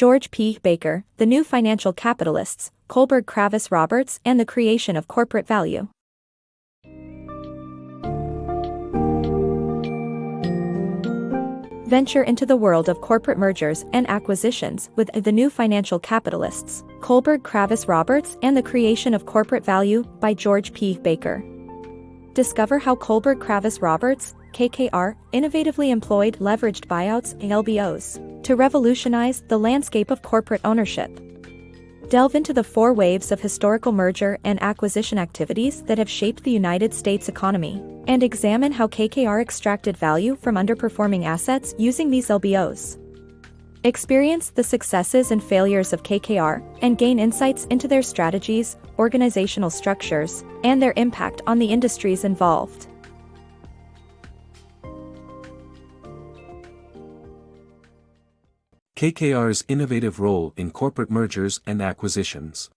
George P. Baker, The New Financial Capitalists, Kohlberg, Kravis, Roberts, and the Creation of Corporate Value. Venture into the world of corporate mergers and acquisitions with The New Financial Capitalists, Kohlberg, Kravis, Roberts, and the Creation of Corporate Value by George P. Baker. Discover how Kohlberg, Kravis, Roberts, KKR, innovatively employed leveraged buyouts (LBOs) to revolutionize the landscape of corporate ownership. Delve into the 4 waves of historical merger and acquisition activities that have shaped the United States economy, and examine how KKR extracted value from underperforming assets using these LBOs. Experience the successes and failures of KKR and gain insights into their strategies, organizational structures, and their impact on the industries involved. KKR's innovative role in corporate mergers and acquisitions.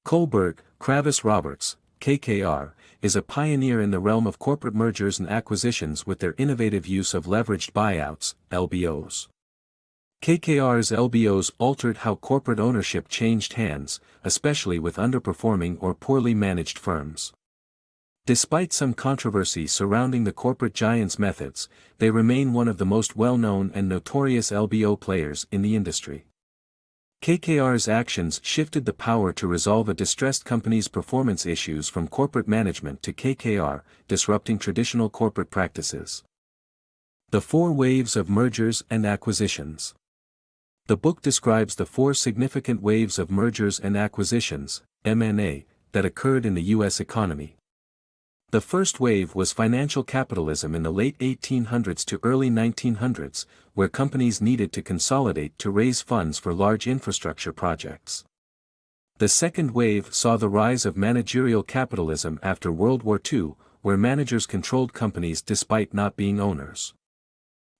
Kohlberg, Kravis, Roberts, KKR, is a pioneer in the realm of corporate mergers and acquisitions with their innovative use of leveraged buyouts, LBOs. KKR's LBOs altered how corporate ownership changed hands, especially with underperforming or poorly managed firms. Despite some controversy surrounding the corporate giant's methods, they remain one of the most well-known and notorious LBO players in the industry. KKR's actions shifted the power to resolve a distressed company's performance issues from corporate management to KKR, disrupting traditional corporate practices. The 4 waves of mergers and acquisitions. The book describes the 4 significant waves of mergers and acquisitions, M&A, that occurred in the U.S. economy. The first wave was financial capitalism in the late 1800s to early 1900s, where companies needed to consolidate to raise funds for large infrastructure projects. The second wave saw the rise of managerial capitalism after World War II, where managers controlled companies despite not being owners.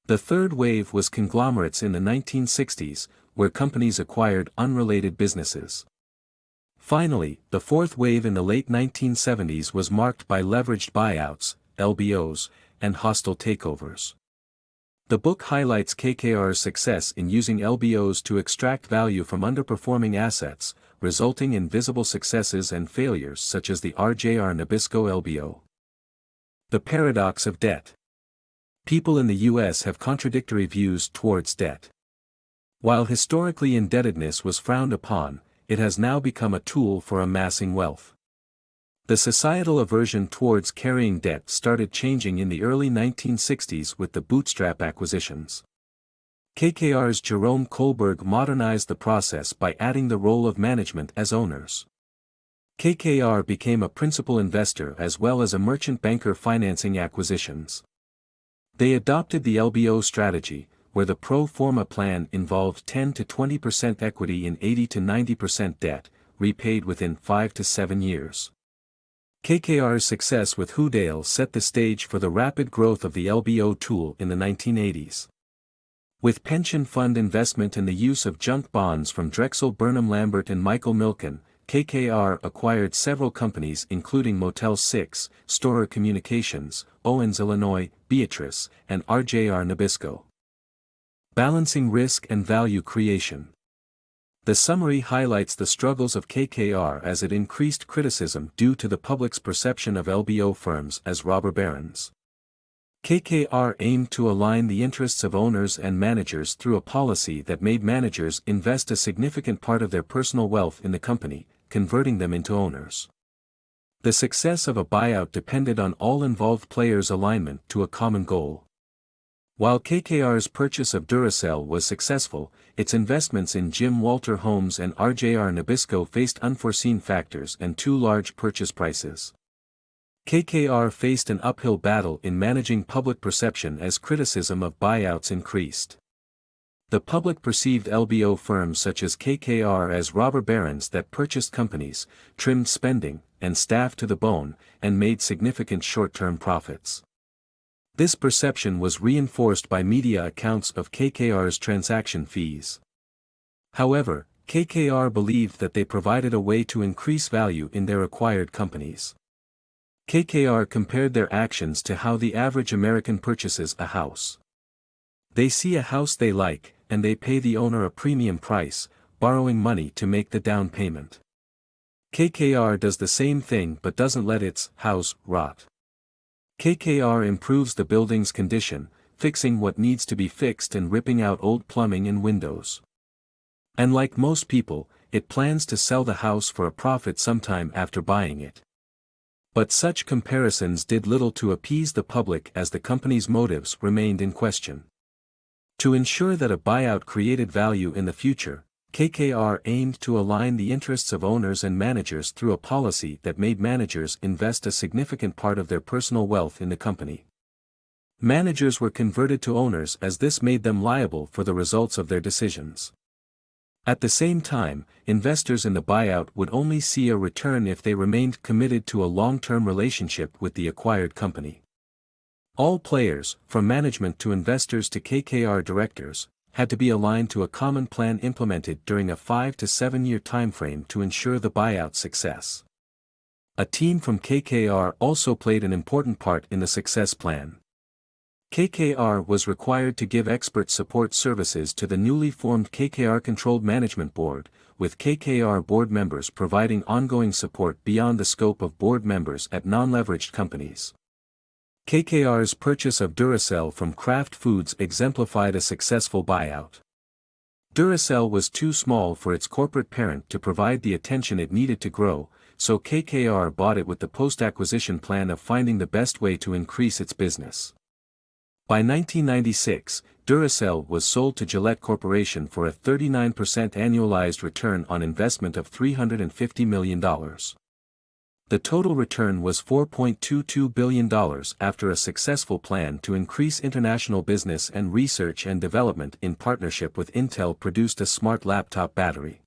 The third wave was conglomerates in the 1960s, where companies acquired unrelated businesses. Finally, the fourth wave in the late 1970s was marked by leveraged buyouts, LBOs, and hostile takeovers. The book highlights KKR's success in using LBOs to extract value from underperforming assets, resulting in visible successes and failures such as the RJR Nabisco LBO. The paradox of debt. People in the U.S. have contradictory views towards debt. While historically indebtedness was frowned upon, it has now become a tool for amassing wealth. The societal aversion towards carrying debt started changing in the early 1960s with the bootstrap acquisitions. KKR's Jerome Kohlberg modernized the process by adding the role of management as owners. KKR became a principal investor as well as a merchant banker financing acquisitions. They adopted the LBO strategy, where the pro forma plan involved 10 to 20% equity in 80 to 90% debt, repaid within 5 to 7 years. KKR's success with Houdale set the stage for the rapid growth of the LBO tool in the 1980s. With pension fund investment and the use of junk bonds from Drexel Burnham Lambert and Michael Milken, KKR acquired several companies including Motel 6, Storer Communications, Owens Illinois, Beatrice, and RJR Nabisco. Balancing risk and value creation. The summary highlights the struggles of KKR as it increased criticism due to the public's perception of LBO firms as robber barons. KKR aimed to align the interests of owners and managers through a policy that made managers invest a significant part of their personal wealth in the company, converting them into owners. The success of a buyout depended on all involved players' alignment to a common goal. While KKR's purchase of Duracell was successful, its investments in Jim Walter Homes and RJR Nabisco faced unforeseen factors and too large purchase prices. KKR faced an uphill battle in managing public perception as criticism of buyouts increased. The public perceived LBO firms such as KKR as robber barons that purchased companies, trimmed spending, and staff to the bone, and made significant short-term profits. This perception was reinforced by media accounts of KKR's transaction fees. However, KKR believed that they provided a way to increase value in their acquired companies. KKR compared their actions to how the average American purchases a house. They see a house they like, and they pay the owner a premium price, borrowing money to make the down payment. KKR does the same thing but doesn't let its house rot. KKR improves the building's condition, fixing what needs to be fixed and ripping out old plumbing and windows. And like most people, it plans to sell the house for a profit sometime after buying it. But such comparisons did little to appease the public as the company's motives remained in question. To ensure that a buyout created value in the future, KKR aimed to align the interests of owners and managers through a policy that made managers invest a significant part of their personal wealth in the company. Managers were converted to owners as this made them liable for the results of their decisions. At the same time, investors in the buyout would only see a return if they remained committed to a long-term relationship with the acquired company. All players, from management to investors to KKR directors, had to be aligned to a common plan implemented during a 5 to 7 year timeframe to ensure the buyout's success. A team from KKR also played an important part in the success plan. KKR was required to give expert support services to the newly formed KKR-controlled management board, with KKR board members providing ongoing support beyond the scope of board members at non-leveraged companies. KKR's purchase of Duracell from Kraft Foods exemplified a successful buyout. Duracell was too small for its corporate parent to provide the attention it needed to grow, so KKR bought it with the post-acquisition plan of finding the best way to increase its business. By 1996, Duracell was sold to Gillette Corporation for a 39% annualized return on investment of $350 million. The total return was $4.22 billion after a successful plan to increase international business and research and development in partnership with Intel produced a smart laptop battery.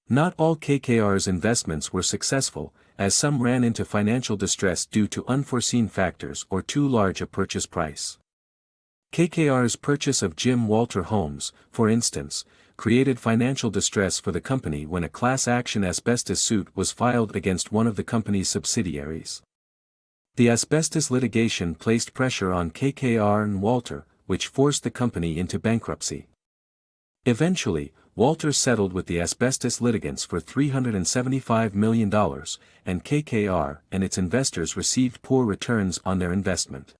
Not all KKR's investments were successful, as some ran into financial distress due to unforeseen factors or too large a purchase price. KKR's purchase of Jim Walter Homes, for instance, created financial distress for the company when a class action asbestos suit was filed against one of the company's subsidiaries. The asbestos litigation placed pressure on KKR and Walter, which forced the company into bankruptcy. Eventually, Walter settled with the asbestos litigants for $375 million, and KKR and its investors received poor returns on their investment.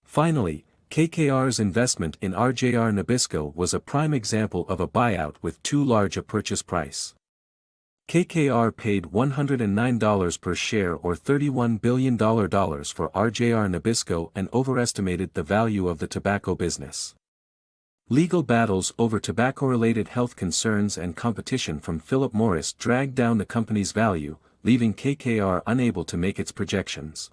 Finally, KKR's investment in RJR Nabisco was a prime example of a buyout with too large a purchase price. KKR paid $109 per share or $31 billion for RJR Nabisco and overestimated the value of the tobacco business. Legal battles over tobacco-related health concerns and competition from Philip Morris dragged down the company's value, leaving KKR unable to make its projections.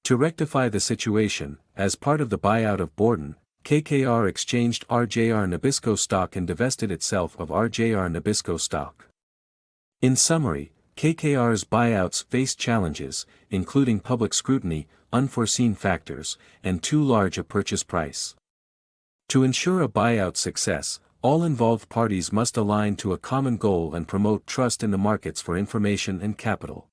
To rectify the situation, as part of the buyout of Borden, KKR exchanged RJR Nabisco stock and divested itself of RJR Nabisco stock. In summary, KKR's buyouts faced challenges, including public scrutiny, unforeseen factors, and too large a purchase price. To ensure a buyout success, all involved parties must align to a common goal and promote trust in the markets for information and capital.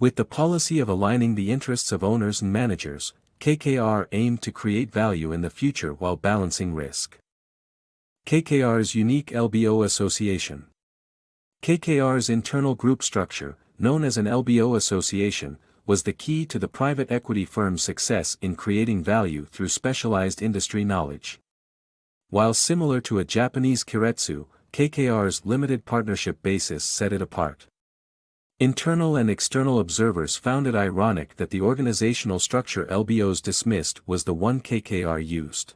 With the policy of aligning the interests of owners and managers, KKR aimed to create value in the future while balancing risk. KKR's unique LBO association. KKR's internal group structure, known as an LBO association, was the key to the private equity firm's success in creating value through specialized industry knowledge. While similar to a Japanese keiretsu, KKR's limited partnership basis set it apart. Internal and external observers found it ironic that the organizational structure LBOs dismissed was the one KKR used.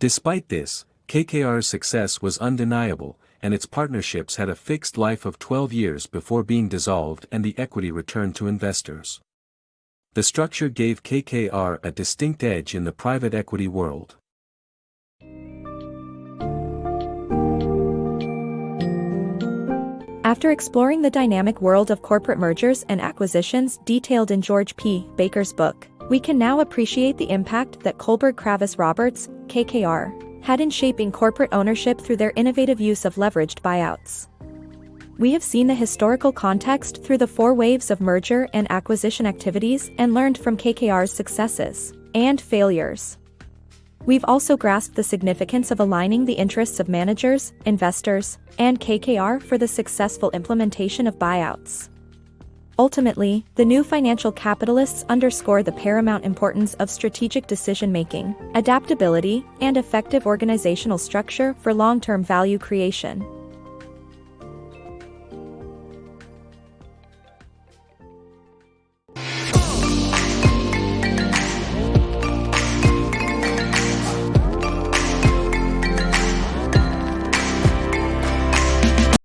Despite this, KKR's success was undeniable, and its partnerships had a fixed life of 12 years before being dissolved and the equity returned to investors. The structure gave KKR a distinct edge in the private equity world. After exploring the dynamic world of corporate mergers and acquisitions detailed in GeorgePBaker's book, we can now appreciate the impact that Kohlberg Kravis Roberts, KKR, had in shaping corporate ownership through their innovative use of leveraged buyouts. We have seen the historical context through the 4 waves of merger and acquisition activities and learned from KKR's successes and failures. We've also grasped the significance of aligning the interests of managers, investors, and KKR for the successful implementation of buyouts. Ultimately, the new financial capitalists underscore the paramount importance of strategic decision-making, adaptability, and effective organizational structure for long-term value creation.